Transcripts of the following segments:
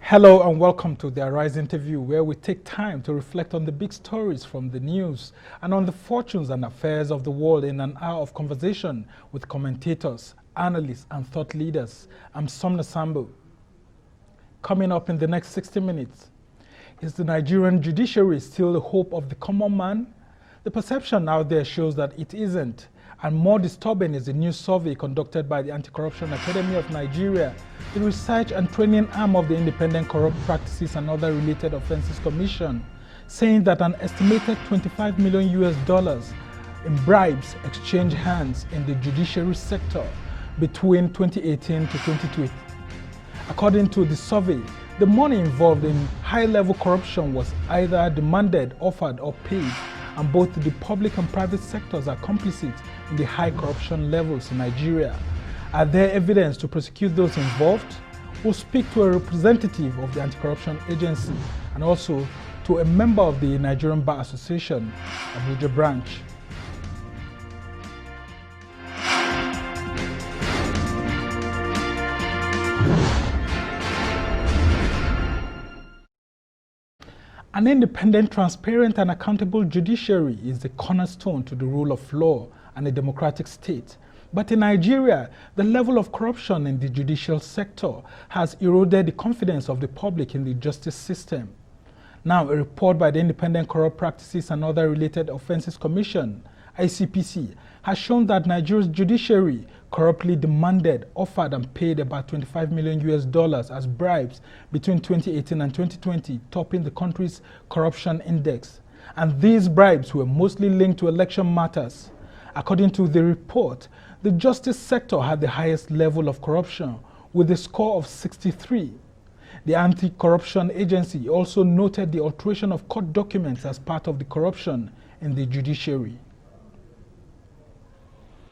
Hello and welcome to the Arise interview, where we take time to reflect on the big stories from the news and on the fortunes and affairs of the world in an hour of conversation with commentators, analysts and thought leaders. I'm Somna Sambo. Coming up in the next 60 minutes, is the Nigerian Judiciary still the hope of the common man? The perception out there shows that it isn't. And more disturbing is the new survey conducted by the Anti-Corruption Academy of Nigeria, the research and training arm of the Independent Corrupt Practices and Other Related Offences Commission, saying that an estimated $25 million in bribes exchanged hands in the judiciary sector between 2018 to 2020. According to the survey, the money involved in high-level corruption was either demanded, offered, or paid, and both the public and private sectors are complicit in the high corruption levels in Nigeria. Are there evidence to prosecute those involved? We'll speak to a representative of the Anti-Corruption Agency and also to a member of the Nigerian Bar Association, Abuja Branch. An independent, transparent, and accountable judiciary is the cornerstone to the rule of law and a democratic state. But in Nigeria, the level of corruption in the judicial sector has eroded the confidence of the public in the justice system. Now, a report by the Independent Corrupt Practices and Other Related Offences Commission, Icpc, has shown that Nigeria's judiciary corruptly demanded, offered, and paid about $25 million as bribes between 2018 and 2020, topping the country's corruption index. And these bribes were mostly linked to election matters. According to the report, the justice sector had the highest level of corruption, with a score of 63. The Anti-Corruption Agency also noted the alteration of court documents as part of the corruption in the judiciary.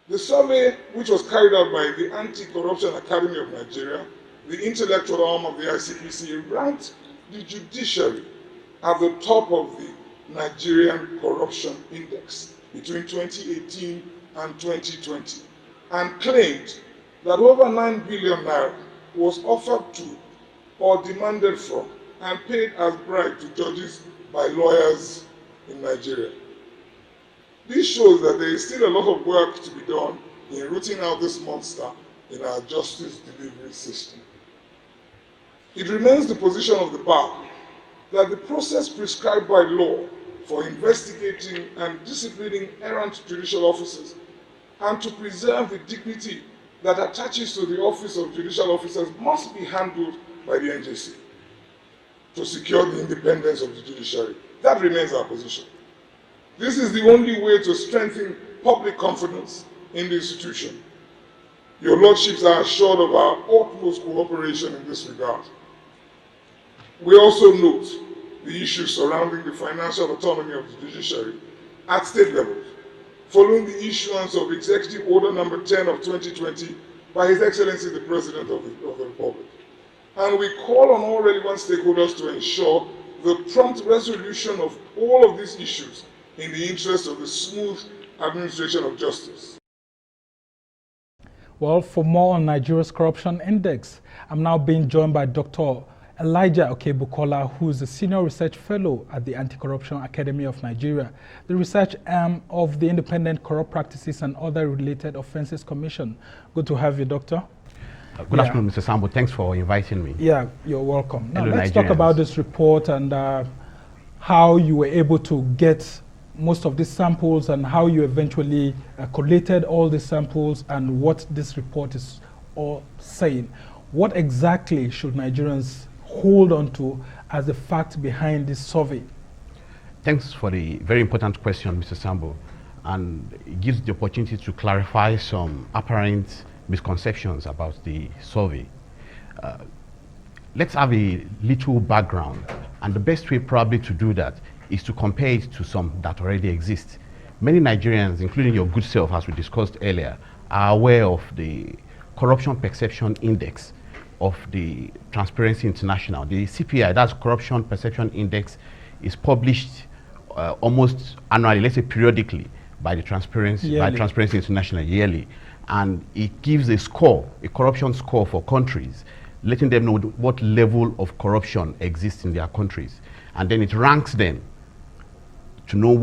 The survey, which was carried out by the Anti-Corruption Academy of Nigeria, the intellectual arm of the Icpc, ranked the judiciary at the top of the Nigerian Corruption Index between 2018 and 2020, and claimed that over 9 billion naira was offered to or demanded from and paid as bribe to judges by lawyers in Nigeria. This shows that there is still a lot of work to be done in rooting out this monster in our justice delivery system. It remains the position of the bar that the process prescribed by law for investigating and disciplining errant judicial officers and to preserve the dignity that attaches to the office of judicial officers must be handled by the NJC to secure the independence of the judiciary. That remains our position. This is the only way to strengthen public confidence in the institution. Your lordships are assured of our utmost cooperation in this regard. We also note the issues surrounding the financial autonomy of the judiciary at state levels, following the issuance of Executive Order Number 10 of 2020 by His Excellency the President of the Republic. And we call on all relevant stakeholders to ensure the prompt resolution of all of these issues in the interest of the smooth administration of justice. Well, for more on Nigeria's corruption index, I'm now being joined by Dr. Elijah Okebukola, who is a senior research fellow at the Anti-Corruption Academy of Nigeria, the research arm of the Independent Corrupt Practices and Other Related Offences Commission. Good to have you, Doctor. Good afternoon, Mr. Sambo. Thanks for inviting me. Yeah, you're welcome. Now, Hello, let's talk about this report and how you were able to get most of these samples and how you eventually collated all the samples and what this report is all saying. What exactly should Nigerians hold on to as the fact behind this survey? Thanks for the very important question, Mr. Sambo. And it gives the opportunity to clarify some apparent misconceptions about the survey. Let's have a little background. And the best way probably to do that is to compare it to some that already exist. Many Nigerians, including your good self, as we discussed earlier, are aware of the Corruption Perception Index of the Transparency International. The CPI, that's Corruption Perception Index, is published almost annually, let's say periodically, by the Transparency International yearly. And it gives a score, a corruption score for countries letting them know what level of corruption exists in their countries. And then it ranks them to know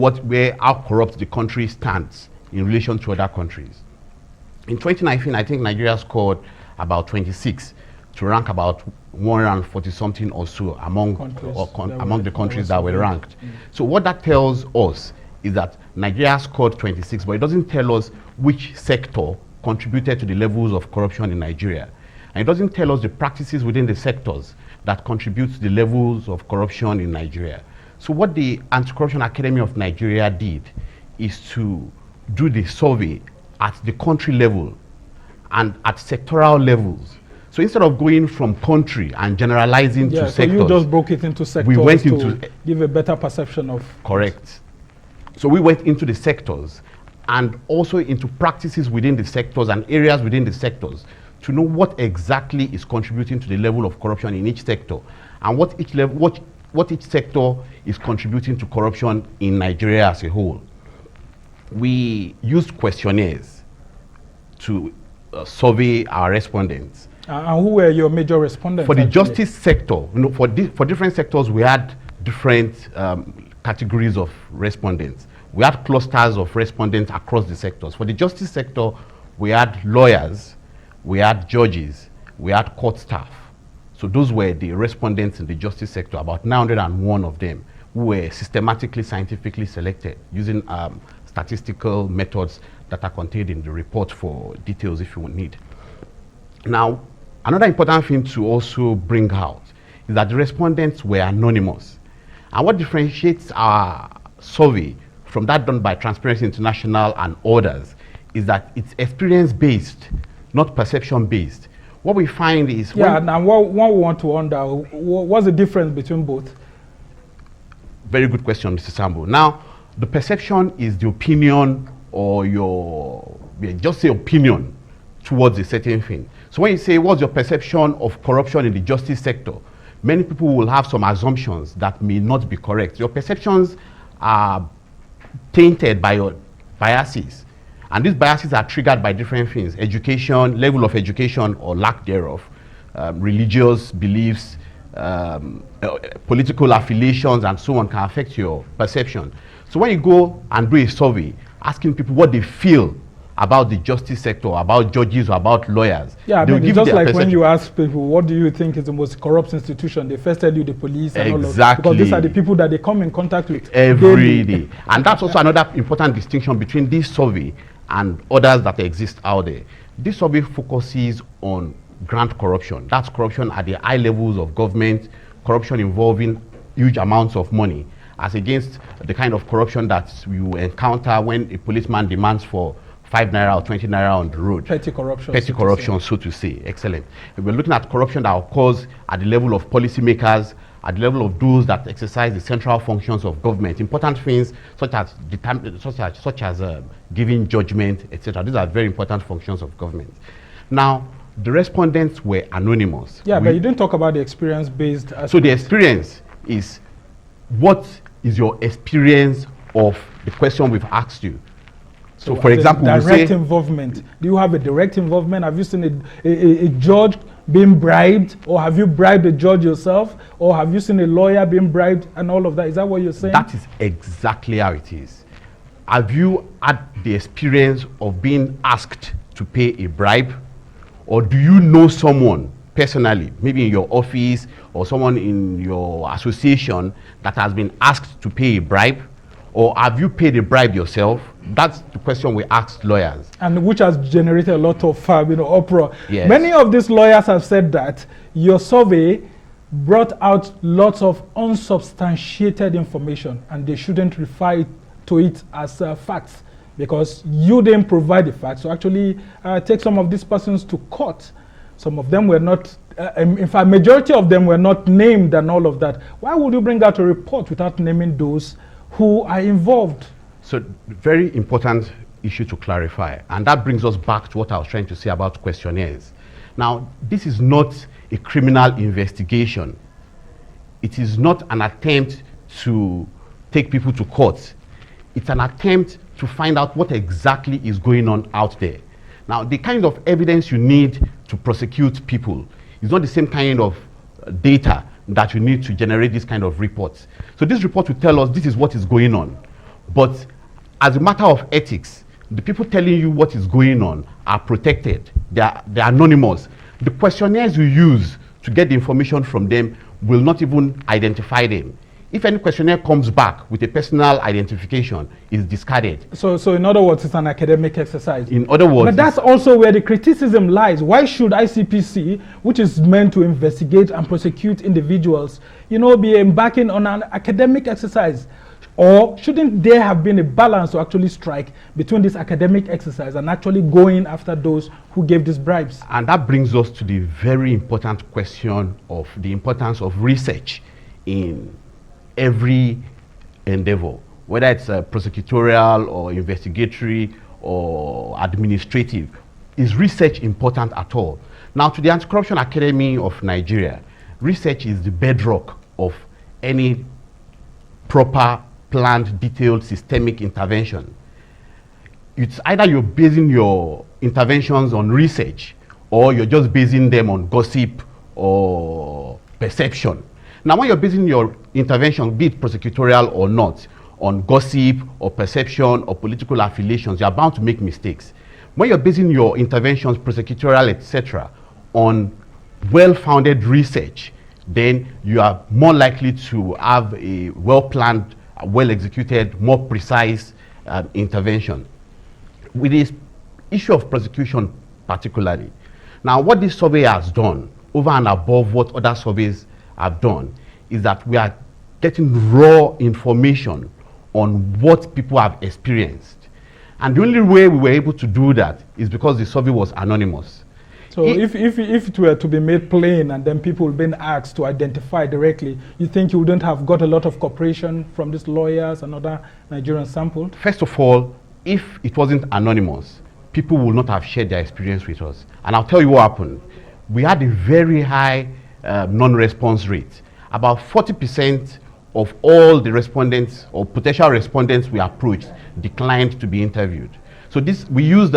how corrupt the country stands in relation to other countries. In 2019, I think Nigeria scored about 26 to rank about 140-something or so among the countries that were ranked. So what that tells us is that Nigeria scored 26, but it doesn't tell us which sector contributed to the levels of corruption in Nigeria. And it doesn't tell us the practices within the sectors that contribute to the levels of corruption in Nigeria. So what the Anti-Corruption Academy of Nigeria did is to do the survey at the country level and at sectoral levels. So instead of going from country and generalizing to sectors, so you just broke it into sectors. We went into give a better perception of. Correct. So we went into the sectors and also into practices within the sectors and areas within the sectors to know what exactly is contributing to the level of corruption in each sector and what each sector is contributing to corruption in Nigeria as a whole. We used questionnaires to survey our respondents. And who were your major respondents? For the justice sector, for different sectors, we had different categories of respondents. We had clusters of respondents across the sectors. For the justice sector, we had lawyers, we had judges, we had court staff. So those were the respondents in the justice sector, about 901 of them, who were systematically, scientifically selected using statistical methods that are contained in the report for details if you need. Now, another important thing to also bring out is that the respondents were anonymous. And what differentiates our survey from that done by Transparency International and others is that it's experience-based, not perception-based. What we find is... and what we want to wonder, what's the difference between both? Very good question, Mr. Sambo. Now, the perception is the opinion or just say opinion towards a certain thing. So when you say, what's your perception of corruption in the justice sector? Many people will have some assumptions that may not be correct. Your perceptions are tainted by your biases. And these biases are triggered by different things: education, level of education or lack thereof, religious beliefs, political affiliations, and so on can affect your perception. So when you go and do a survey, asking people what they feel about the justice sector, about judges, or about lawyers. Yeah, I mean, it's just like when you ask people, what do you think is the most corrupt institution? They first tell you the police and all of that. Because these are the people that they come in contact with every day. And that's also another important distinction between this survey and others that exist out there. This survey focuses on grant corruption. That's corruption at the high levels of government, corruption involving huge amounts of money, as against the kind of corruption that you encounter when a policeman demands for 5 naira or 20 naira on the road. Petty corruption. Petty corruption, so to say. Excellent. We're looking at corruption that occurs at the level of policymakers, at the level of those that exercise the central functions of government. Important things such as giving judgment, etc. These are very important functions of government. Now, the respondents were anonymous. Yeah, but you didn't talk about the experience-based aspect. So the experience is, what is your experience of the question we've asked you? So for example, direct involvement. Do you have a direct involvement? Have you seen a judge being bribed, or have you bribed a judge yourself, or have you seen a lawyer being bribed and all of that? Is that what you're saying? That is exactly how it is. Have you had the experience of being asked to pay a bribe? Or do you know someone personally, maybe in your office or someone in your association, that has been asked to pay a bribe? Or have you paid a bribe yourself? That's the question we asked lawyers. And which has generated a lot of uproar. Yes. Many of these lawyers have said that your survey brought out lots of unsubstantiated information, and they shouldn't refer to it as facts, because you didn't provide the facts. So actually take some of these persons to court. Some of them were not, in fact, majority of them were not named and all of that. Why would you bring out a report without naming those who are involved? So, very important issue to clarify, and that brings us back to what I was trying to say about questionnaires. Now, this is not a criminal investigation. It is not an attempt to take people to court. It's an attempt to find out what exactly is going on out there. Now, the kind of evidence you need to prosecute people It's not the same kind of data that you need to generate this kind of reports. So this report will tell us this is what is going on. But as a matter of ethics, the people telling you what is going on are protected. They're anonymous. The questionnaires you use to get the information from them will not even identify them. If any questionnaire comes back with a personal identification, it's discarded. So in other words, it's an academic exercise. In other words, but that's also where the criticism lies. Why should Icpc, which is meant to investigate and prosecute individuals, be embarking on an academic exercise? Or shouldn't there have been a balance to actually strike between this academic exercise and actually going after those who gave these bribes? And that brings us to the very important question of the importance of research in every endeavor, whether it's prosecutorial or investigatory or administrative. Is research important at all? Now, to the Anti-Corruption Academy of Nigeria, research is the bedrock of any proper, planned, detailed, systemic intervention. It's either you're basing your interventions on research or you're just basing them on gossip or perception. Now, when you're basing your intervention, be it prosecutorial or not, on gossip or perception or political affiliations, you're bound to make mistakes. When you're basing your interventions, prosecutorial, etc., on well-founded research, then you are more likely to have a well-planned, well-executed, more precise intervention. With this issue of prosecution particularly, now what this survey has done, over and above what other surveys have done, is that we are getting raw information on what people have experienced. And the only way we were able to do that is because the survey was anonymous. So if it were to be made plain and then people being asked to identify directly, you think you wouldn't have got a lot of cooperation from these lawyers and other Nigerians sampled? First of all, if it wasn't anonymous, people would not have shared their experience with us. And I'll tell you what happened. We had a very high non-response rate. About 40% of all the respondents or potential respondents we approached declined to be interviewed. So we used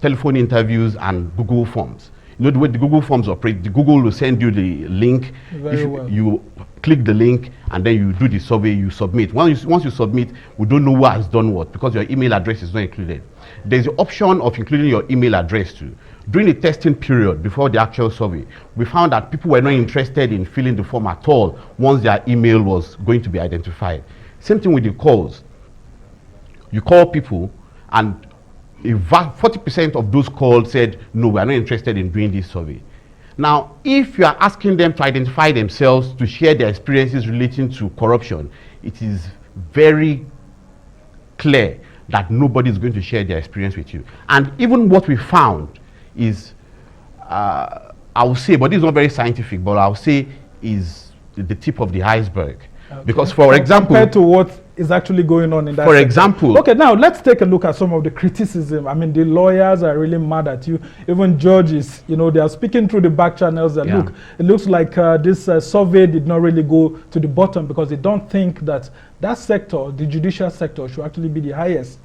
telephone interviews and Google Forms. You know the way the Google Forms operate, the Google will send you the link. You click the link and then you do the survey, you submit. Once you submit, we don't know who has done what because your email address is not included. There's the option of including your email address too. During the testing period before the actual survey, we found that people were not interested in filling the form at all once their email was going to be identified. Same thing with the calls. You call people and 40% of those called said, no, we are not interested in doing this survey. Now, if you are asking them to identify themselves, to share their experiences relating to corruption, it is very clear that nobody is going to share their experience with you. And even what we found is, I will say, but this is not very scientific, but I'll say is the tip of the iceberg. Okay. Because for example, compared to what is actually going on in that for example, okay, now let's take a look at some of the criticism. I mean, the lawyers are really mad at you. Even judges, they are speaking through the back channels that look, it looks like this survey did not really go to the bottom because they don't think that sector, the judicial sector, should actually be the highest,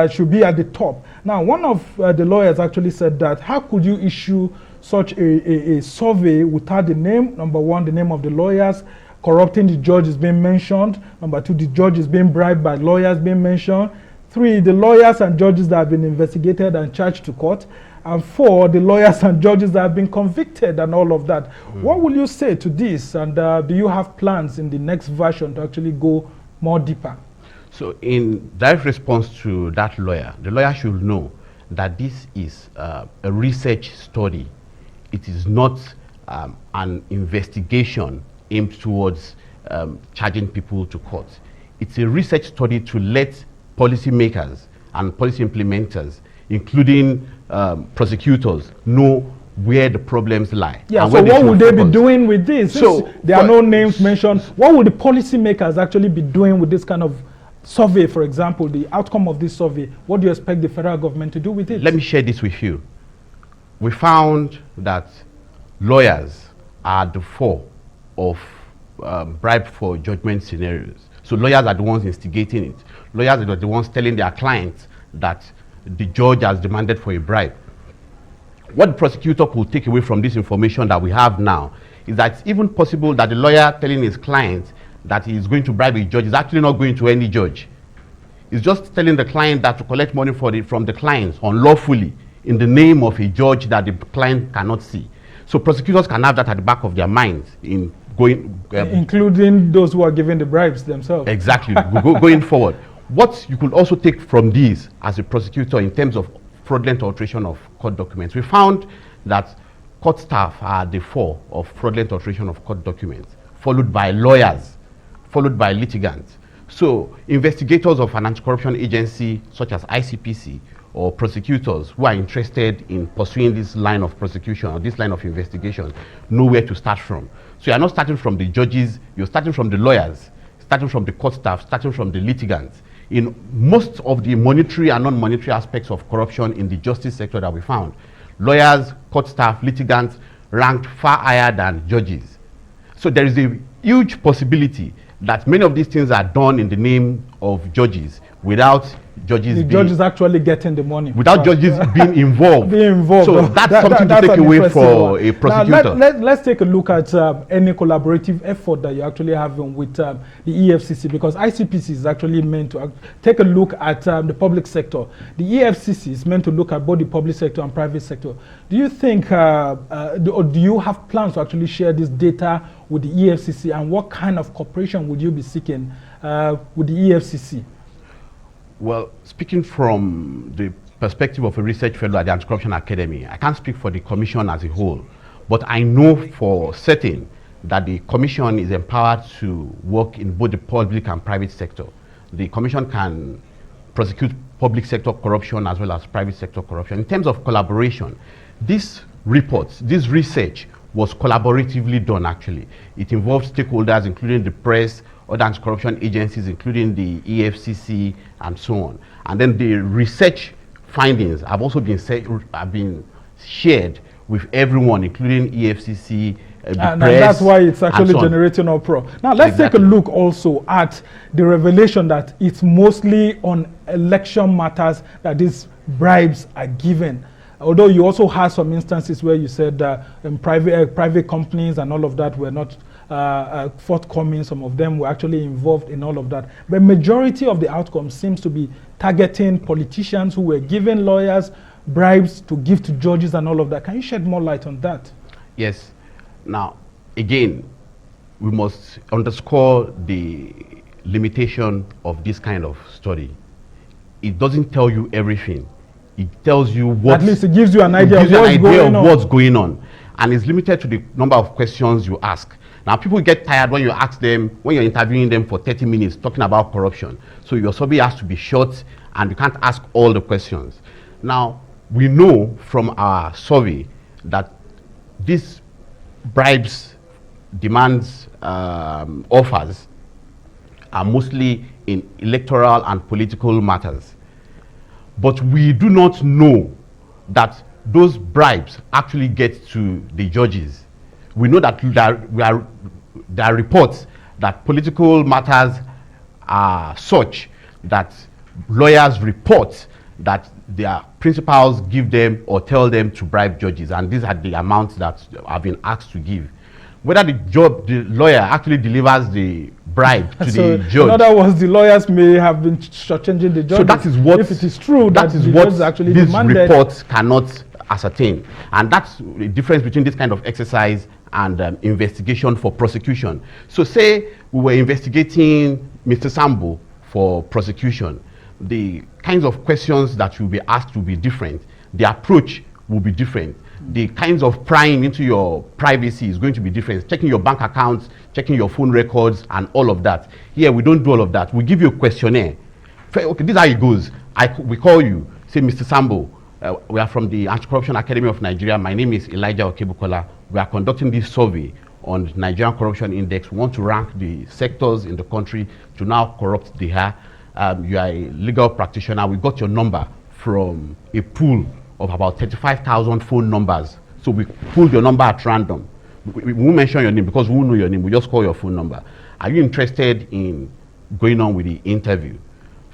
should be at the top. Now, one of the lawyers actually said that how could you issue such a survey without the name, number one, the name of the lawyers, corrupting the judge is being mentioned. Number two, the judge is being bribed by lawyers being mentioned. Three, the lawyers and judges that have been investigated and charged to court. And four, the lawyers and judges that have been convicted and all of that. What will you say to this? And do you have plans in the next version to actually go more deeper? So in direct response to that lawyer, the lawyer should know that this is a research study. It is not an investigation aimed towards charging people to court. It's a research study to let policymakers and policy implementers, including prosecutors, know where the problems lie. Yeah, so what would they be doing with this? So there are no names mentioned. What would the policymakers actually be doing with this kind of survey, for example, the outcome of this survey? What do you expect the federal government to do with it? Let me share this with you. We found that lawyers are the fore of bribe for judgment scenarios. So lawyers are the ones instigating it. Lawyers are the ones telling their clients that the judge has demanded for a bribe. what the prosecutor could take away from this information that we have now is that it's even possible that the lawyer telling his client that he is going to bribe a judge is actually not going to any judge. He's just telling the client that to collect money from the client unlawfully in the name of a judge that the client cannot see. So prosecutors can have that at the back of their minds in going... including those who are giving the bribes themselves. Exactly, going forward. What you could also take from these as a prosecutor in terms of fraudulent alteration of court documents, we found that court staff are the fore of fraudulent alteration of court documents, followed by lawyers, followed by litigants. So investigators of an anti-corruption agency such as Icpc or prosecutors who are interested in pursuing this line of prosecution or this line of investigation know where to start from. So you're not starting from the judges, you're starting from the lawyers, starting from the court staff, starting from the litigants. In most of the monetary and non-monetary aspects of corruption in the justice sector that we found, lawyers, court staff, litigants ranked far higher than judges. So there is a huge possibility that many of these things are done in the name of judges without judges judges actually getting the money. Without judges being involved. So that's something to take away for a prosecutor. Now, let's take a look at any collaborative effort that you're actually having with the EFCC, because Icpc is actually meant to take a look at the public sector. The EFCC is meant to look at both the public sector and private sector. Do you think, or do you have plans to actually share this data with the EFCC, and what kind of cooperation would you be seeking with the EFCC? Well, speaking from the perspective of a research fellow at the Anti-Corruption Academy, I can't speak for the Commission as a whole, but I know for certain that the Commission is empowered to work in both the public and private sector. The Commission can prosecute public sector corruption as well as private sector corruption. In terms of collaboration, this report, this research was collaboratively done actually. It involved stakeholders including the press, other anti-corruption agencies including the EFCC and so on. And then the research findings have also been shared with everyone including EFCC, the press. And that's why it's actually generating uproar. Now let's take a look also at the revelation that it's mostly on election matters that these bribes are given. Although you also had some instances where you said private companies and all of that were not forthcoming. Some of them were actually involved in all of that. But majority of the outcome seems to be targeting politicians who were giving lawyers bribes to give to judges and all of that. Can you shed more light on that? Yes. Now, again, we must underscore the limitation of this kind of study. It doesn't tell you everything. It tells you what... At least it gives you an idea of what's going on. And it's limited to the number of questions you ask. Now, people get tired when you ask them, when you're interviewing them for 30 minutes talking about corruption. So your survey has to be short and you can't ask all the questions. Now, we know from our survey that these bribes, demands, offers are mostly in electoral and political matters. But we do not know that those bribes actually get to the judges. We know that there are reports that political matters are such that lawyers report that their principals give them or tell them to bribe judges, and these are the amounts that have been asked to give. Whether the lawyer actually delivers the bribe to the judge. In other words, the lawyers may have been shortchanging the judge. So that is what, if it is true, that is what actually these reports cannot ascertain. And that's the difference between this kind of exercise and investigation for prosecution. So say we were investigating Mr. Sambo for prosecution. The kinds of questions that will be asked will be different. The approach will be different. The kinds of prying into your privacy is going to be different. Checking your bank accounts, checking your phone records, and all of that. Here, we don't do all of that. We give you a questionnaire. Okay, this is how it goes. We call you, say, Mr. Sambo, we are from the Anti-Corruption Academy of Nigeria. My name is Elijah Okebukola. We are conducting this survey on Nigerian Corruption Index. We want to rank the sectors in the country to now corrupt the hair. You are a legal practitioner. We got your number from a pool of about 35,000 phone numbers. So we pulled your number at random. We won't mention your name because we won't know your name. We just call your phone number. Are you interested in going on with the interview?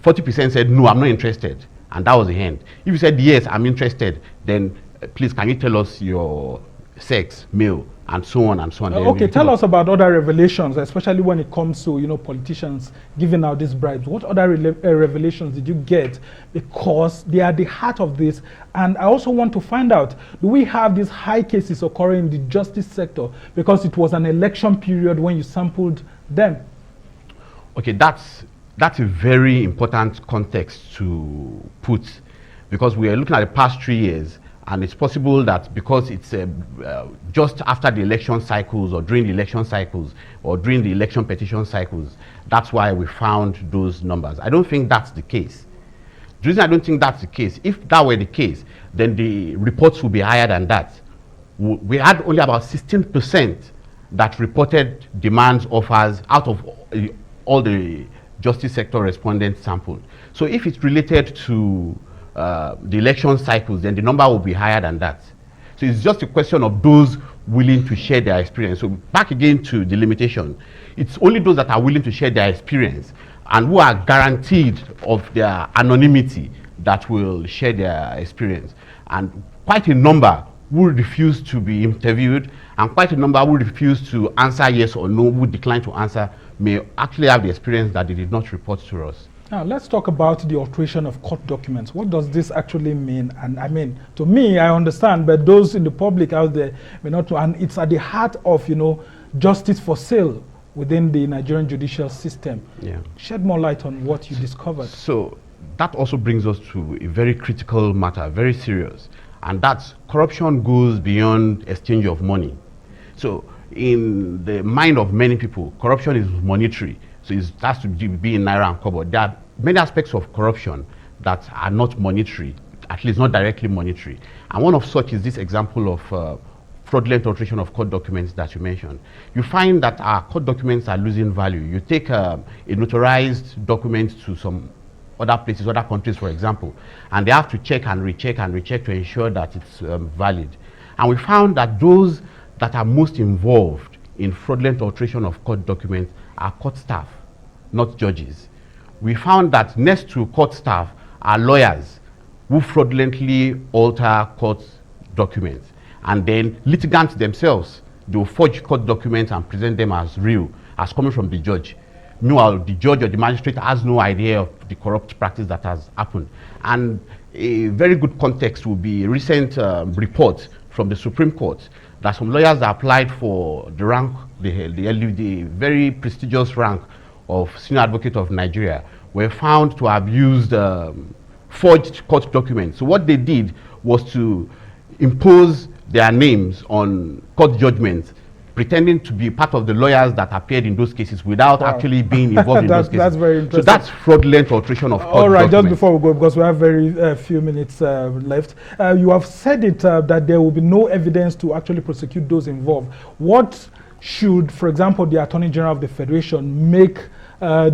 40% said, no, I'm not interested. And that was the end. If you said, yes, I'm interested, then please, can you tell us your sex, male, and so on and so on. Okay, tell us about other revelations, especially when it comes to, you know, politicians giving out these bribes. What other revelations did you get? Because they are the heart of this. And I also want to find out, do we have these high cases occurring in the justice sector because it was an election period when you sampled them? Okay, that's a very important context to put, because we are looking at the past 3 years. And it's possible that because it's just after the election cycles or during the election cycles or during the election petition cycles, that's why we found those numbers. I don't think that's the case. The reason I don't think that's the case, if that were the case, then the reports would be higher than that. We had only about 16% that reported demands, offers out of all the justice sector respondents sampled. So if it's related to the election cycles, then the number will be higher than that. So it's just a question of those willing to share their experience. So back again to the limitation, it's only those that are willing to share their experience and who are guaranteed of their anonymity that will share their experience. And quite a number will refuse to be interviewed, and quite a number will refuse to answer yes or no, will decline to answer, may actually have the experience that they did not report to us. Now, let's talk about the alteration of court documents. What does this actually mean? And I mean, to me, I understand, but those in the public out there may not. And it's at the heart of, you know, justice for sale within the Nigerian judicial system. Yeah. Shed more light on what you discovered. So that also brings us to a very critical matter, very serious, and that's corruption goes beyond exchange of money. So in the mind of many people, corruption is monetary. So it has to be in naira and kobo. There are many aspects of corruption that are not monetary, at least not directly monetary. And one of such is this example of fraudulent alteration of court documents that you mentioned. You find that our court documents are losing value. You take a notarized document to some other places, other countries, for example, and they have to check and recheck and recheck to ensure that it's valid. And we found that those that are most involved in fraudulent alteration of court documents are court staff, not judges. We found that next to court staff are lawyers who fraudulently alter court documents, and then litigants themselves, they will forge court documents and present them as real, as coming from the judge. Meanwhile, the judge or the magistrate has no idea of the corrupt practice that has happened. And a very good context will be a recent report from the Supreme Court that some lawyers that applied for the rank, the very prestigious rank of Senior Advocate of Nigeria, were found to have used forged court documents. So what they did was to impose their names on court judgments, pretending to be part of the lawyers that appeared in those cases without actually being involved in those cases. That's very interesting. So that's fraudulent alteration of court All right, documents. just before we go, because we have very few minutes left, you have said it that there will be no evidence to actually prosecute those involved. What should, for example, the Attorney General of the Federation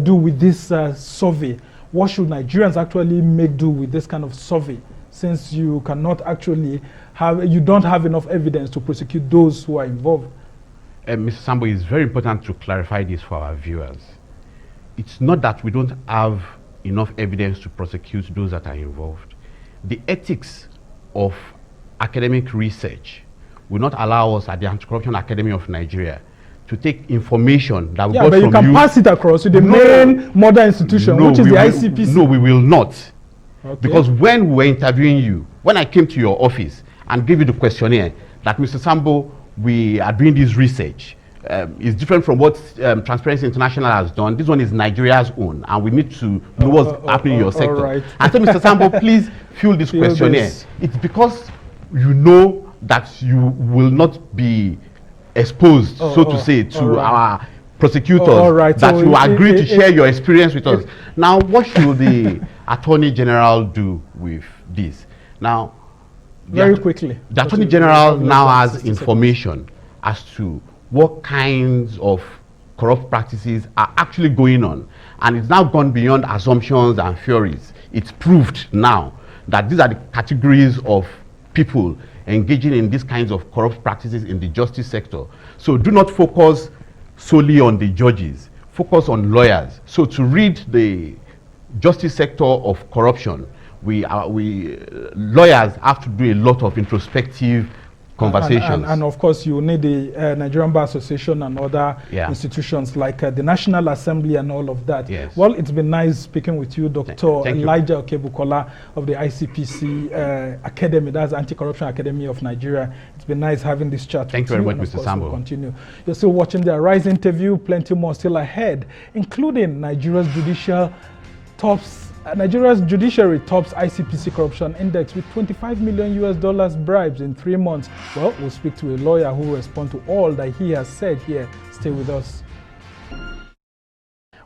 do with this survey? What should Nigerians actually make do with this kind of survey, since you cannot actually you don't have enough evidence to prosecute those who are involved? Mr. Sambo, it's very important to clarify this for our viewers. It's not that we don't have enough evidence to prosecute those that are involved. The ethics of academic research will not allow us at the Anti-Corruption Academy of Nigeria to take information that we got from you. Yeah, but you can pass it across to the main mother institution, which is the ICPC. No, we will not. Okay. Because when we were interviewing you, when I came to your office and gave you the questionnaire that Mr. Sambo, we are doing this research, is different from what Transparency International has done. This one is Nigeria's own, and we need to know what's happening in your sector. Right. And so, Mr. Sambo, please fill this questionnaire. It's because you know that you will not be exposed, so to say, to our prosecutors, that you agree to share your experience with us. Now, what should the Attorney General do with this? Now, very quickly, the Attorney General now has information as to what kinds of corrupt practices are actually going on, and it's now gone beyond assumptions and theories. It's proved now that these are the categories of people engaging in these kinds of corrupt practices in the justice sector. So do not focus solely on the judges, focus on lawyers. So to rid the justice sector of corruption, lawyers have to do a lot of introspective conversations. And of course, you need the Nigerian Bar Association and other institutions like the National Assembly and all of that. Yes. Well, it's been nice speaking with you, Dr. Thank Elijah Okebukola of the Icpc Academy, that's Anti-Corruption Academy of Nigeria. It's been nice having this chat with you. Thank you very much, Mr. Sambo. We'll continue. You're still watching the Arise interview, plenty more still ahead, including Nigeria's judiciary tops Icpc corruption index with $25 million bribes in 3 months. Well, we'll speak to a lawyer who will respond to all that he has said here. Stay with us.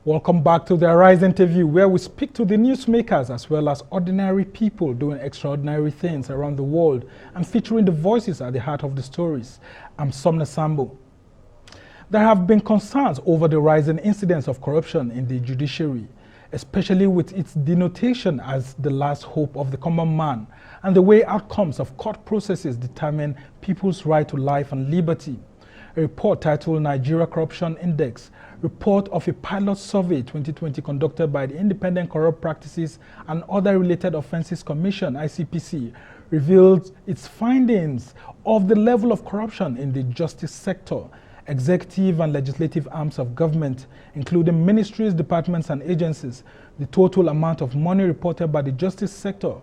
Welcome back to the Arise interview, where we speak to the newsmakers as well as ordinary people doing extraordinary things around the world and featuring the voices at the heart of the stories. I'm Somna Sambo. There have been concerns over the rising incidence of corruption in the judiciary, especially with its denotation as the last hope of the common man and the way outcomes of court processes determine people's right to life and liberty. A report titled Nigeria Corruption Index, report of a pilot survey 2020 conducted by the Independent Corrupt Practices and Other Related Offences Commission, Icpc, revealed its findings of the level of corruption in the justice sector, executive and legislative arms of government, including ministries, departments, and agencies. The total amount of money reported by the justice sector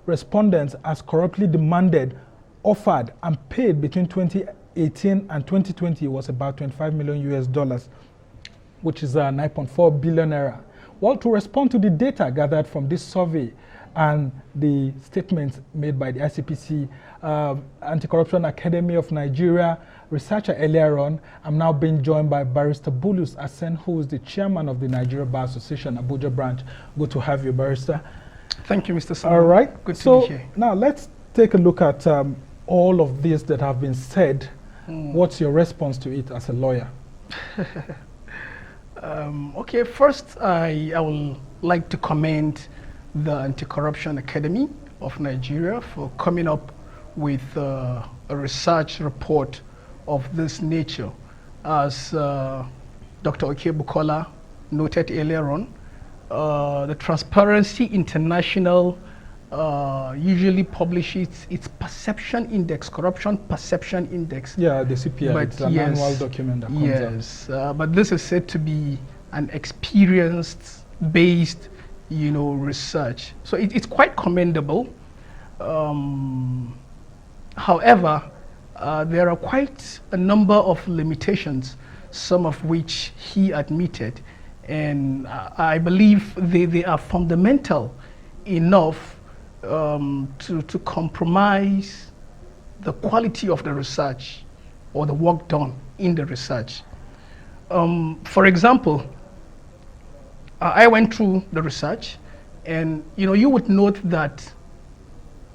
respondents as corruptly demanded, offered, and paid between 2018 and 2020 was about $25 million, which is 9.4 billion naira. Well, to respond to the data gathered from this survey and the statements made by the Icpc Anti-Corruption Academy of Nigeria researcher earlier on, I'm now being joined by Barrister Bulus Atsen, who is the chairman of the Nigerian Bar Association, Abuja Branch. Good to have you, Barrister. Thank you, Mr. Sam. All right. Good to be here. Now let's take a look at all of this that have been said. What's your response to it as a lawyer? Okay, first I would like to commend the Anti-Corruption Academy of Nigeria for coming up with a research report of this nature. As Dr. Okebukola noted earlier on, the Transparency International usually publishes its perception index, corruption perception index. Yeah, the CPI, but it's an annual document that comes out. But this is said to be an experience-based, research. So it's quite commendable. However, there are quite a number of limitations, some of which he admitted, and I believe they are fundamental enough to compromise the quality of the research or the work done in the research. For example, I went through the research, and you would note that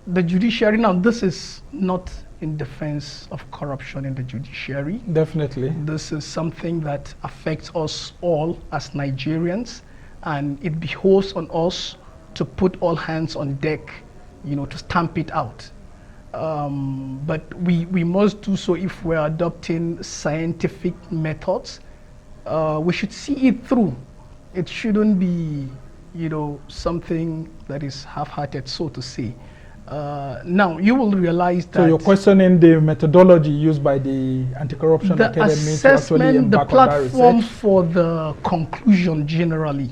the judiciary, now this is not in defense of corruption in the judiciary. Definitely. This is something that affects us all as Nigerians, and it behoves on us to put all hands on deck, to stamp it out. But we must do so if we're adopting scientific methods. We should see it through. It shouldn't be, something that is half-hearted, so to say. Now, you will realize that... So you're questioning the methodology used by the Anti-Corruption Academy to actually embark on that research? The platform for the conclusion generally.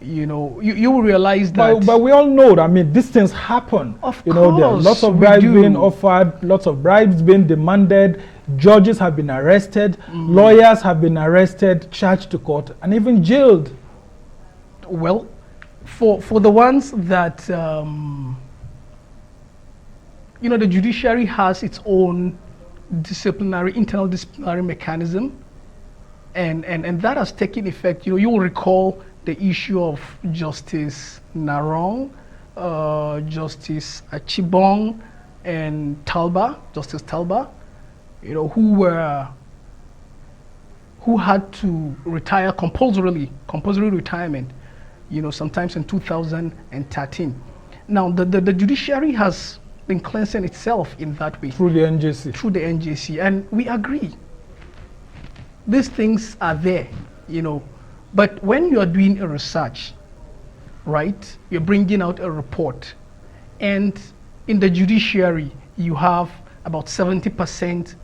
You will realize that... But we all know that, these things happen. Of there are lots of bribes being offered, lots of bribes being demanded, judges have been arrested, lawyers have been arrested, charged to court, and even jailed. Well, for the ones that... the judiciary has its own internal disciplinary mechanism, and that has taken effect. You will recall the issue of Justice Narong, Justice Achibong, and Justice Talba, who had to retire compulsory retirement, sometimes in 2013. Now, the judiciary has been cleansing itself in that way. Through the NJC. Through the NJC, and we agree. These things are there, But when you are doing a research, right? You're bringing out a report. And in the judiciary, you have about 70%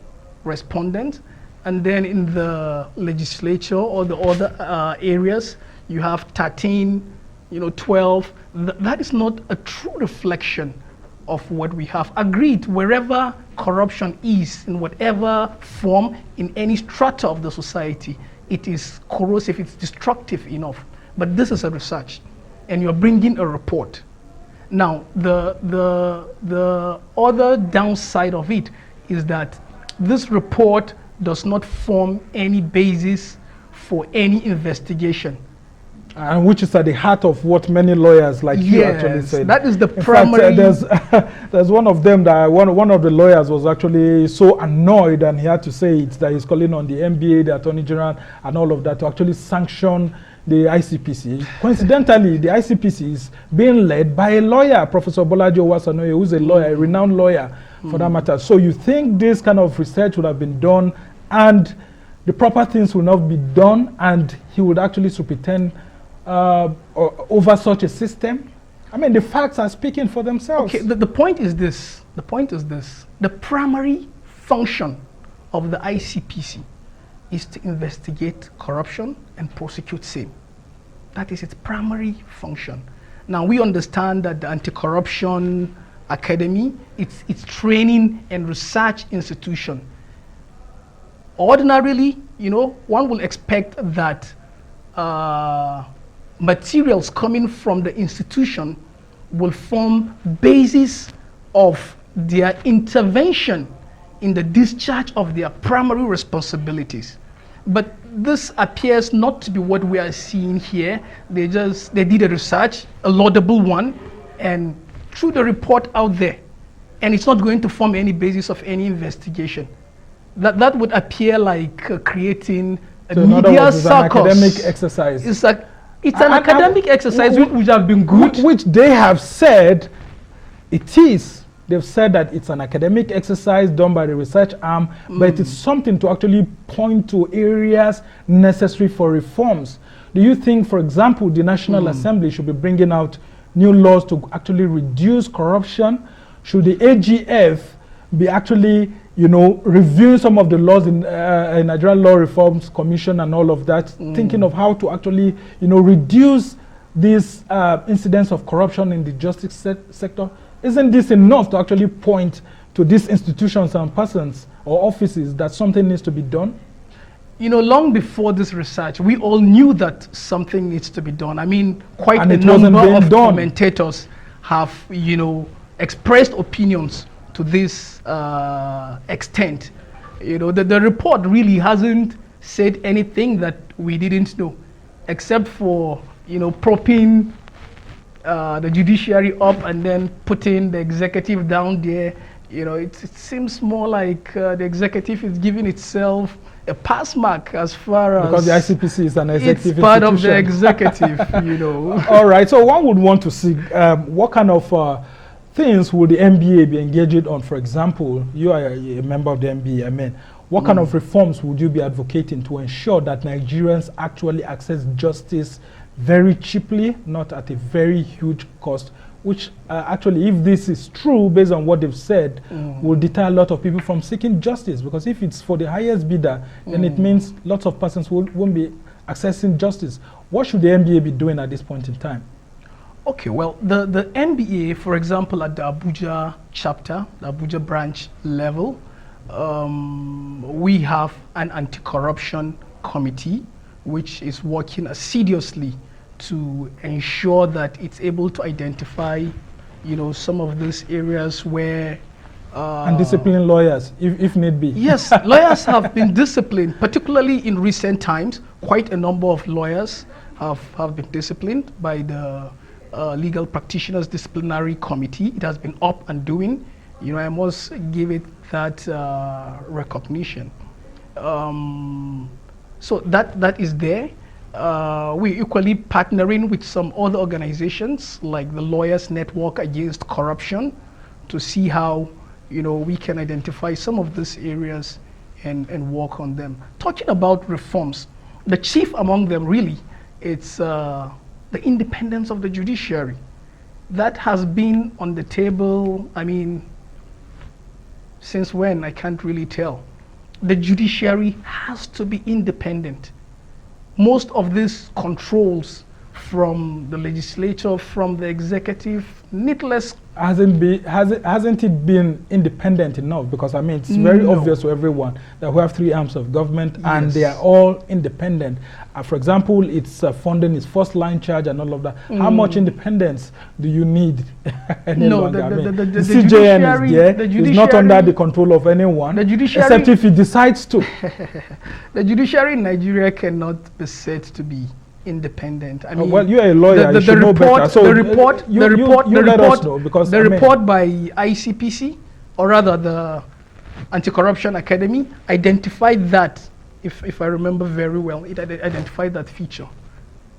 respondents. And then in the legislature or the other areas, you have 13, 12. That is not a true reflection of what we have. Agreed, wherever corruption is, in whatever form, in any strata of the society, it is corrosive, it's destructive enough. But this is a research, and you're bringing a report. Now, the other downside of it is that this report does not form any basis for any investigation. And which is at the heart of what many lawyers like you actually said. That is the In primary. Fact, there's one of them that one of the lawyers was actually so annoyed, and he had to say it, that he's calling on the NBA, the Attorney General, and all of that to actually sanction the ICPC. Coincidentally, the ICPC is being led by a lawyer, Professor Bolaji Owasanoye, who's a lawyer, a renowned lawyer for that matter. So you think this kind of research would have been done and the proper things will not be done, and he would actually superintend over such a system? I mean, the facts are speaking for themselves. Okay, the point is this. The point is this. The primary function of the ICPC is to investigate corruption and prosecute same. That is its primary function. Now, we understand that the Anti-Corruption Academy, it's training and research institution. Ordinarily, one will expect that materials coming from the institution will form basis of their intervention in the discharge of their primary responsibilities. But this appears not to be what we are seeing here. They did a research, a laudable one, and threw the report out there. And it's not going to form any basis of any investigation. That would appear like creating a So in other media words, it's an circus. academic exercise. It's an academic exercise which have been good. Which they have said it is. They've said that it's an academic exercise done by the research arm, but it is something to actually point to areas necessary for reforms. Do you think, for example, the National Assembly should be bringing out new laws to actually reduce corruption? Should the AGF be actually, reviewing some of the laws in Nigerian Law Reforms Commission and all of that, thinking of how to actually, reduce these incidents of corruption in the justice sector? Isn't this enough to actually point to these institutions and persons or offices that something needs to be done? Long before this research, we all knew that something needs to be done. I mean, quite And a it wasn't number being of done. commentators have, expressed opinions to this extent. The report really hasn't said anything that we didn't know, except for, propping the judiciary up and then putting the executive down there. It seems more like the executive is giving itself a pass mark as far Because the as ICPC is an executive it's part of the institution. executive, All right, so one would want to see what kind of things would the NBA be engaging on? For example, you are a member of the NBA. What kind of reforms would you be advocating to ensure that Nigerians actually access justice very cheaply, not at a very huge cost, which actually, if this is true, based on what they've said, will deter a lot of people from seeking justice? Because if it's for the highest bidder, then it means lots of persons won't be accessing justice. What should the NBA be doing at this point in time? Okay, well, the NBA, for example, at the Abuja chapter, the Abuja branch level, we have an anti-corruption committee which is working assiduously to ensure that it's able to identify, some of those areas where and discipline lawyers, if need be. Yes, lawyers have been disciplined, particularly in recent times. Quite a number of lawyers have been disciplined by the Legal Practitioners Disciplinary Committee. It has been up and doing. I must give it that recognition. So that is there. We're equally partnering with some other organizations like the Lawyers Network Against Corruption to see how we can identify some of these areas and work on them. Talking about reforms, the chief among them really, it's the the independence of the judiciary. That has been on the table, I mean, since when? I can't really tell. The judiciary has to be independent. Most of these controls from the legislature, from the executive, needless. Hasn't it been independent enough? Because I mean, it's very obvious to everyone that we have three arms of government and they are all independent. For example, it's funding its first line charge and all of that. How much independence do you need? No, the CJN is there. It's not under the control of anyone, the judiciary, except if he decides to. The judiciary in Nigeria cannot be said to be independent. I mean, well, you're a lawyer. You should know better. So the report by Icpc, or rather the Anti-Corruption Academy, identified that. If I remember very well, it identified that feature.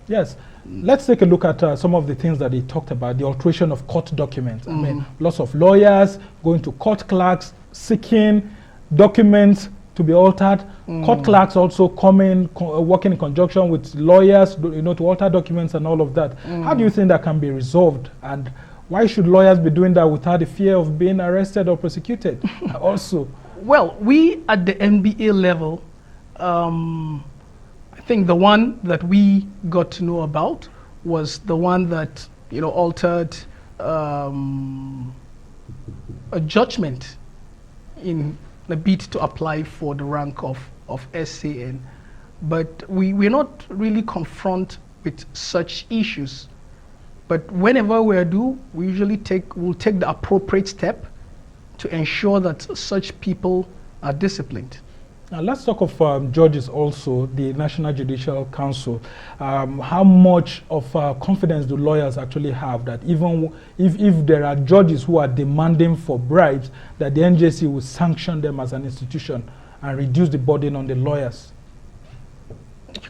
Yes. Let's take a look at some of the things that he talked about, the alteration of court documents. I mean, lots of lawyers going to court clerks, seeking documents to be altered. Court clerks also coming, working in conjunction with lawyers, to alter documents and all of that. How do you think that can be resolved? And why should lawyers be doing that without the fear of being arrested or prosecuted also? Well, we at the NBA level, I think the one that we got to know about was the one that, altered a judgment in a bid to apply for the rank of SAN. But we're not really confronted with such issues. But whenever we do, we usually we'll take the appropriate step to ensure that such people are disciplined. Now let's talk of judges also, the National Judicial Council. How much of confidence do lawyers actually have that even if there are judges who are demanding for bribes, that the NJC will sanction them as an institution and reduce the burden on the lawyers?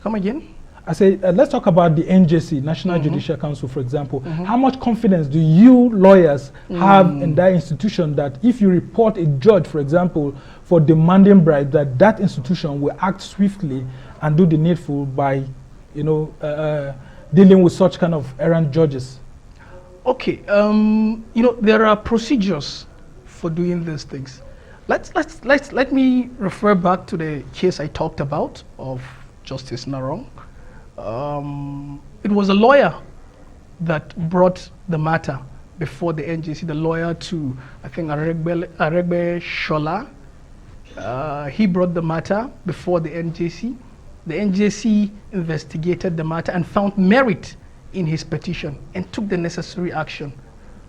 Come again? I say, let's talk about the NJC, National Judicial Council, for example. How much confidence do you lawyers have in that institution that if you report a judge, for example, for demanding bribes, that institution will act swiftly and do the needful by, dealing with such kind of errant judges? Okay, there are procedures for doing these things. Let me refer back to the case I talked about of Justice Narong. It was a lawyer that brought the matter before the NJC, the lawyer to, I think, Aregbe Shola. He brought the matter before the NJC. The NJC investigated the matter and found merit in his petition and took the necessary action.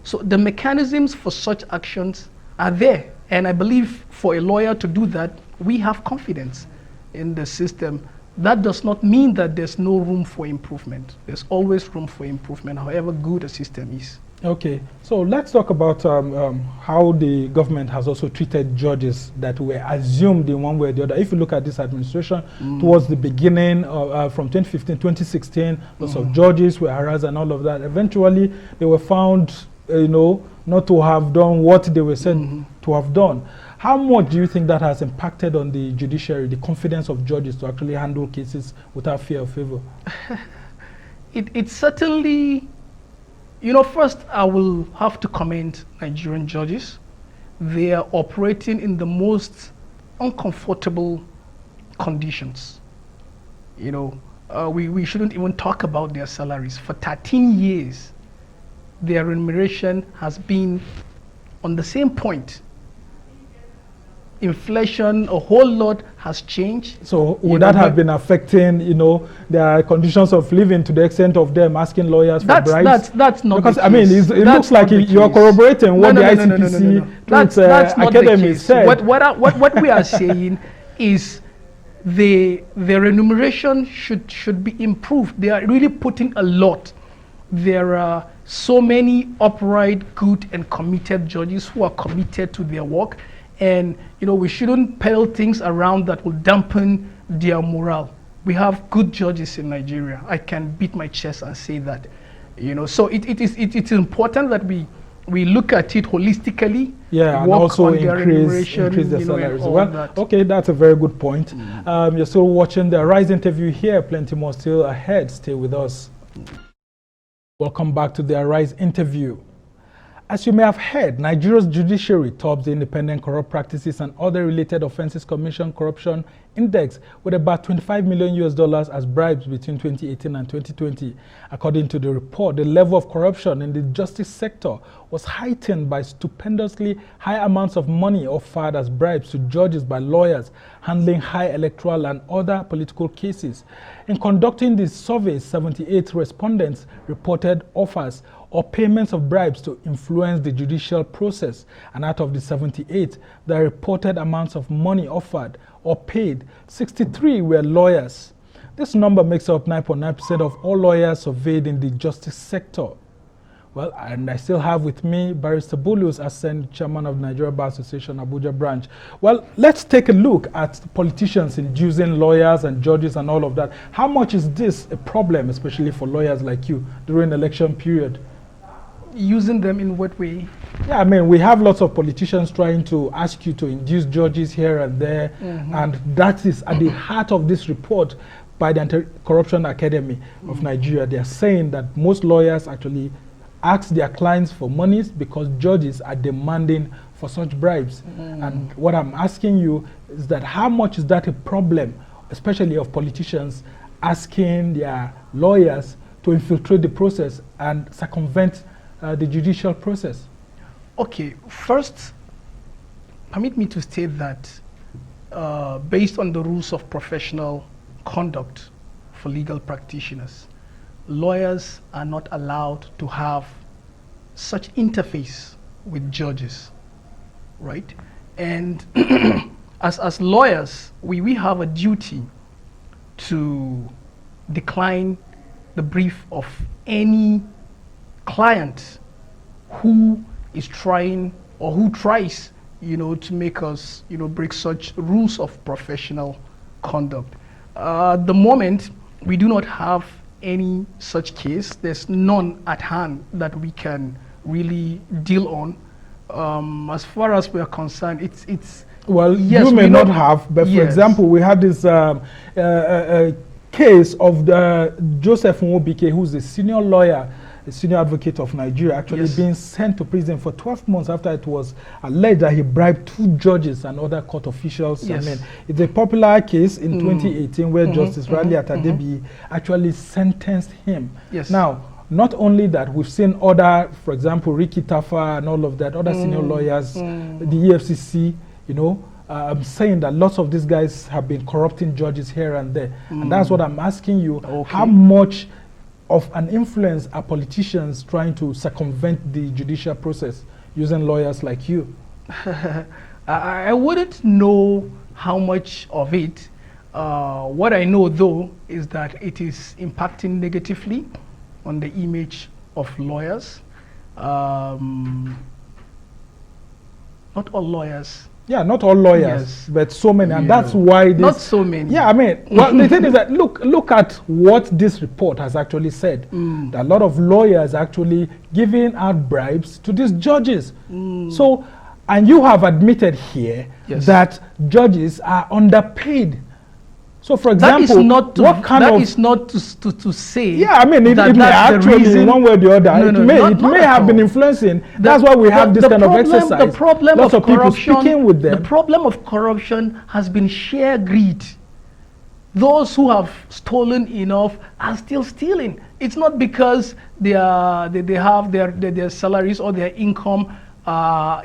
So the mechanisms for such actions are there. And I believe for a lawyer to do that, we have confidence in the system. That does not mean that there's no room for improvement. There's always room for improvement, however good a system is. Okay, so let's talk about how the government has also treated judges that were assumed in one way or the other. If you look at this administration, towards the beginning, from 2015, 2016, lots of judges were harassed and all of that. Eventually, they were found, not to have done what they were said to have done. How much do you think that has impacted on the judiciary, the confidence of judges to actually handle cases without fear of favor? It certainly, first I will have to commend Nigerian judges. They are operating in the most uncomfortable conditions. We shouldn't even talk about their salaries. For 13 years, their remuneration has been on the same point. Inflation, a whole lot has changed. So would that have been affecting, their conditions of living to the extent of them asking lawyers for bribes? That's not because the I mean, case. it looks like you're corroborating what the ICPC academy said. What we are saying is the remuneration should be improved. They are really putting a lot. There are so many upright, good, and committed judges who are committed to their work. And we shouldn't peddle things around that will dampen their morale. We have good judges in Nigeria. I can beat my chest and say that. So it is important that we look at it holistically. Yeah, and also increase the salaries. Well, okay, that's a very good point. You're still watching the Rise interview here. Plenty more still ahead. Stay with us. Welcome back to the Arise interview. As you may have heard, Nigeria's judiciary tops the Independent Corrupt Practices and Other Related Offences Commission Corruption Index with about $25 million as bribes between 2018 and 2020. According to the report, the level of corruption in the justice sector was heightened by stupendously high amounts of money offered as bribes to judges by lawyers handling high electoral and other political cases. In conducting this survey, 78 respondents reported offers or payments of bribes to influence the judicial process, and out of the 78 that reported amounts of money offered or paid, 63 were lawyers. This number makes up 9.9% of all lawyers surveyed in the justice sector. Well, and I still have with me Barrister Bulus Atsen, Chairman of the Nigerian Bar Association, Abuja Branch. Well, let's take a look at politicians inducing lawyers and judges and all of that. How much is this a problem, especially for lawyers like you, during election period? Using them in what way? Yeah, I mean, we have lots of politicians trying to ask you to induce judges here and there, and that is at the heart of this report by the Anti-Corruption Academy of Nigeria. They are saying that most lawyers actually ask their clients for monies because judges are demanding for such bribes. And what I'm asking you is that how much is that a problem, especially of politicians asking their lawyers to infiltrate the process and circumvent the judicial process? Okay, first, permit me to state that based on the rules of professional conduct for legal practitioners, lawyers are not allowed to have such interface with judges, right? And as lawyers, we have a duty to decline the brief of any client who is trying or who tries, to make us, break such rules of professional conduct. At the moment, we do not have any such case. There's none at hand that we can really deal on. As far as we are concerned, it's well, yes, you may not have, but for example, we had this case of Joseph Nwobike, who's a senior lawyer, a senior advocate of Nigeria, actually being sent to prison for 12 months after it was alleged that he bribed 2 judges and other court officials. I mean, it's a popular case in 2018 where Justice Riley Atadebi actually sentenced him. Now, not only that, we've seen other, for example, Ricky Tafa and all of that, other senior lawyers, the EFCC, I'm saying that lots of these guys have been corrupting judges here and there. And that's what I'm asking you. How much of an influence are politicians trying to circumvent the judicial process using lawyers like you? I wouldn't know how much of it. What I know, though, is that it is impacting negatively on the image of lawyers. Not all lawyers. Yeah, not all lawyers, but so many, and that's why this... Not so many. Yeah, I mean, well, the thing is that, look at what this report has actually said. That a lot of lawyers are actually giving out bribes to these judges. So, and you have admitted here that judges are underpaid. So, for example, that is not to, what kind that of... is not to say... Yeah, I mean, it may actually, in one way or the other, it may have been influencing. That's why we have this kind of exercise. The problem Lots of people corruption, speaking with them. The problem of corruption has been sheer greed. Those who have stolen enough are still stealing. It's not because they have their salaries or their incomes are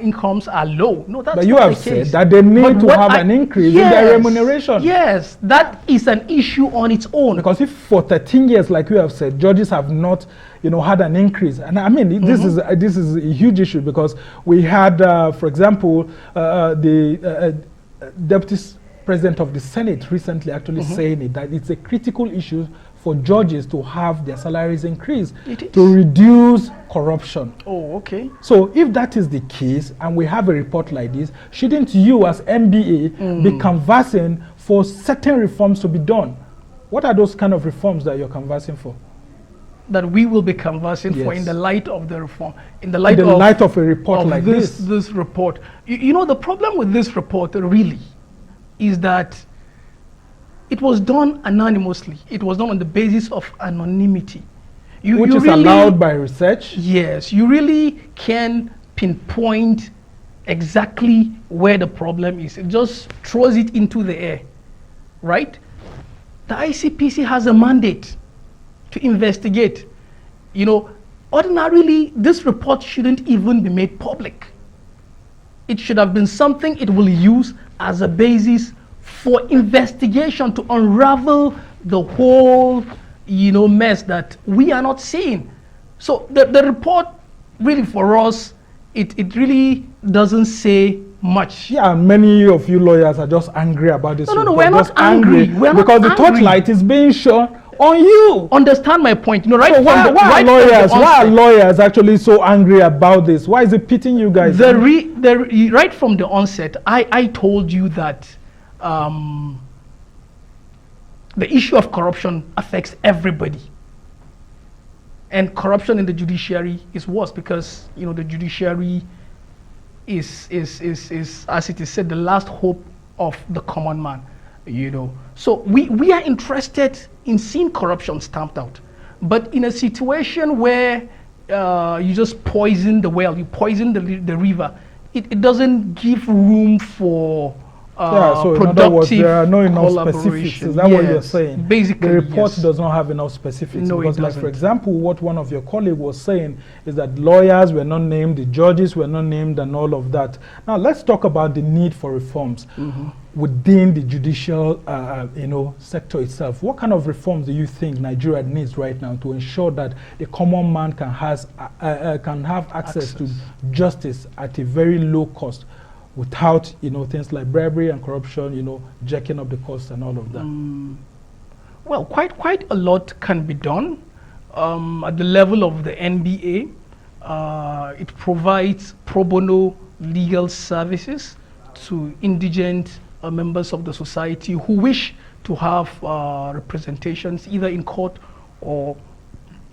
low. No, that's but you not have the case. said that they need to have an increase in their remuneration. Yes, that is an issue on its own. Because if for 13 years, like you have said, judges have not, had an increase, and I mean this is a huge issue, because we had, for example, the Deputy President of the Senate recently actually saying it, that it's a critical issue for judges to have their salaries increased to reduce corruption. Oh, okay. So if that is the case, and we have a report like this, shouldn't you as MBA be canvassing for certain reforms to be done? What are those kind of reforms that you're canvassing for? That we will be canvassing for in the light of the reform, in the light of a report like this. This report. The problem with this report really is that it was done anonymously. It was done on the basis of anonymity. which is really, allowed by research. Yes, you really can pinpoint exactly where the problem is. It just throws it into the air, right? The ICPC has a mandate to investigate. You know, ordinarily, this report shouldn't even be made public. It should have been something it will use as a basis for investigation to unravel the whole, mess that we are not seeing. So the report, really for us, it really doesn't say much. Yeah, many of you lawyers are just angry about this. No, we're not angry. Because the torchlight is being shown on you. Understand my point. Right? So why are lawyers actually so angry about this? Why is it pitting you guys? Right from the onset, I told you that the issue of corruption affects everybody. And corruption in the judiciary is worse because, the judiciary is, as it is said, the last hope of the common man, So we are interested in seeing corruption stamped out. But in a situation where you just poison the well, you poison the river, it doesn't give room for so in other words, there are not enough specifics. Is that what you're saying? Basically, the report does not have enough specifics. No, because, it doesn't. For example, what one of your colleagues was saying is that lawyers were not named, the judges were not named, and all of that. Now, let's talk about the need for reforms within the judicial, sector itself. What kind of reforms do you think Nigeria needs right now to ensure that the common man can have access to justice at a very low cost, without things like bribery and corruption, jacking up the costs and all of that? Well, quite a lot can be done at the level of the NBA. It provides pro bono legal services to indigent members of the society who wish to have representations either in court or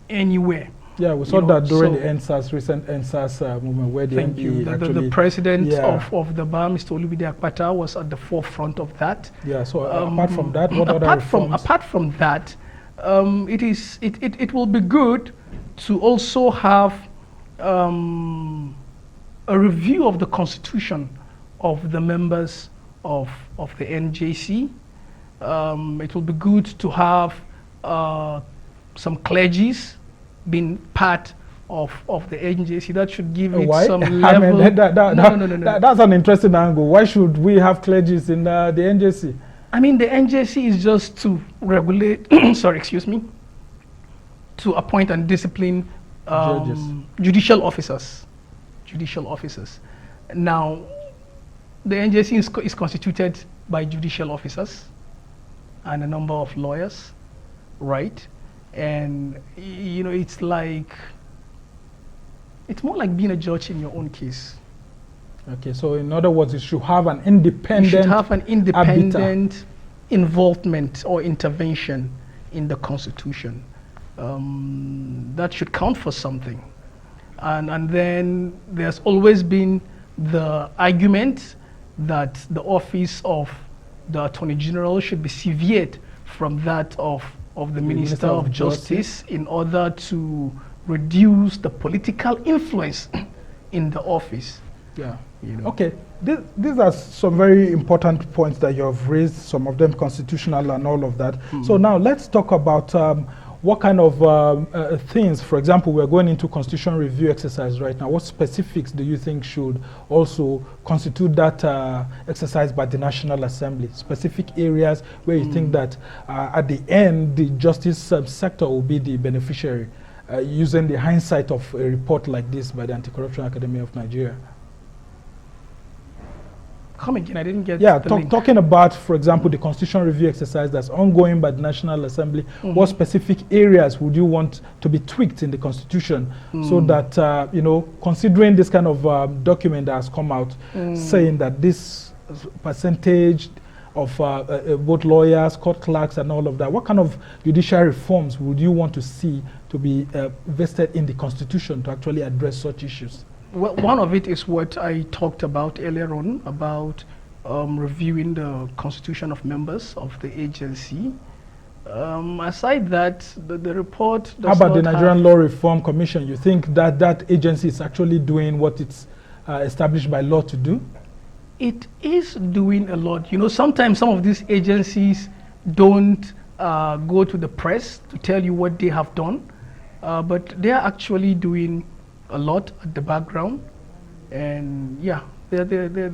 anywhere. Yeah, we saw that during the recent NSAS movement where the NBA the president of the bar, Mr. Olubide Akpata, was at the forefront of that. Yeah, so apart from that, what other reforms? Apart from that, it will be good to also have a review of the constitution of the members of the NJC. It will be good to have some clergies being part of the NJC. That should give it some level. No. That's an interesting angle. Why should we have clergies in the NJC? I mean, the NJC is just to regulate, to appoint and discipline judicial officers. Now, the NJC is constituted by judicial officers and a number of lawyers, right? And it's more like being a judge in your own case. Okay, so in other words, you should have an independent involvement or intervention in the constitution. That should count for something. And then there's always been the argument that the office of the Attorney General should be severed from that of the Minister of Justice in order to reduce the political influence in the office. Yeah. Okay. These are some very important points that you have raised, some of them constitutional and all of that. So now let's talk about what kind of things, for example, we're going into constitution review exercise right now. What specifics do you think should also constitute that exercise by the National Assembly? Specific areas where you think that at the end, the justice sector will be the beneficiary, using the hindsight of a report like this by the Anti-Corruption Academy of Nigeria? Come again, I didn't get talking about, for example, the constitution review exercise that's ongoing by the National Assembly. What specific areas would you want to be tweaked in the constitution so that, considering this kind of document that has come out saying that this percentage of both lawyers, court clerks and all of that, what kind of judicial reforms would you want to see to be vested in the constitution to actually address such issues? Well, one of it is what I talked about earlier on, about reviewing the constitution of members of the agency. Aside that, the report does How about the not Nigerian Law Reform Commission? You think that that agency is actually doing what it's established by law to do? It is doing a lot. You know, sometimes some of these agencies don't go to the press to tell you what they have done, but they are actually doing a lot at the background, and yeah, they're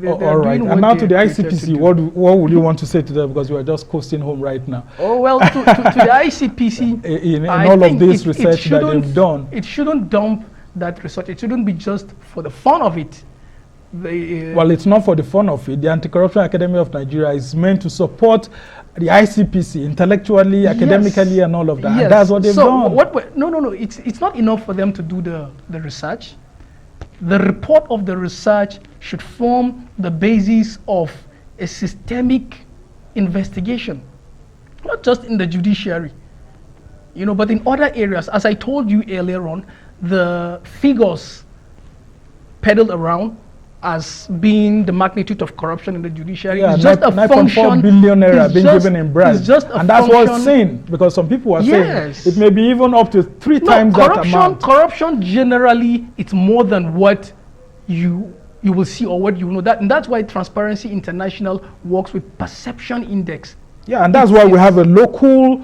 all right. doing And what now to the they're created to ICPC, do. what would you want to say to them, because you are just coasting home right now? Oh well, to the ICPC, in I all of think this it research that they've done. It shouldn't dump that research. It shouldn't be just for the fun of it. Well, it's not for the fun of it. The Anti-Corruption Academy of Nigeria is meant to support the ICPC intellectually, academically, and all of that. Yes. And that's what they've done. No. It's not enough for them to do the research. The report of the research should form the basis of a systemic investigation, not just in the judiciary, you know, but in other areas. As I told you earlier on, the figures peddled around as being the magnitude of corruption in the judiciary is just a function. 9.4 billion naira being given in bribes. It's just a and that's function. what's saying, because some people are Yes. saying it may be even up to three times that amount. Corruption generally, it's more than what you will see or what you know. And that's why Transparency International works with perception index. Yeah, and that's why we have a local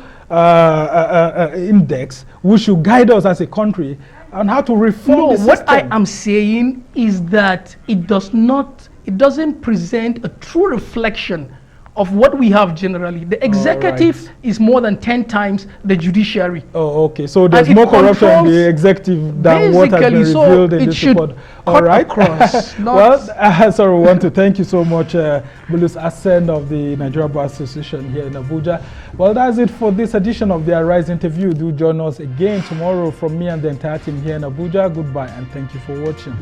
index which should guide us as a country on how to reform the system. What I am saying is that it doesn't present a true reflection of what we have generally. The executive is more than 10 times the judiciary. Oh, okay. So there's more corruption in the executive than what has been revealed in this report. All right. Well, sorry, we want to thank you so much, Bulus Atsen of the Nigerian Bar Association here in Abuja. Well, that's it for this edition of the Arise interview. Do join us again tomorrow from me and the entire team here in Abuja. Goodbye, and thank you for watching.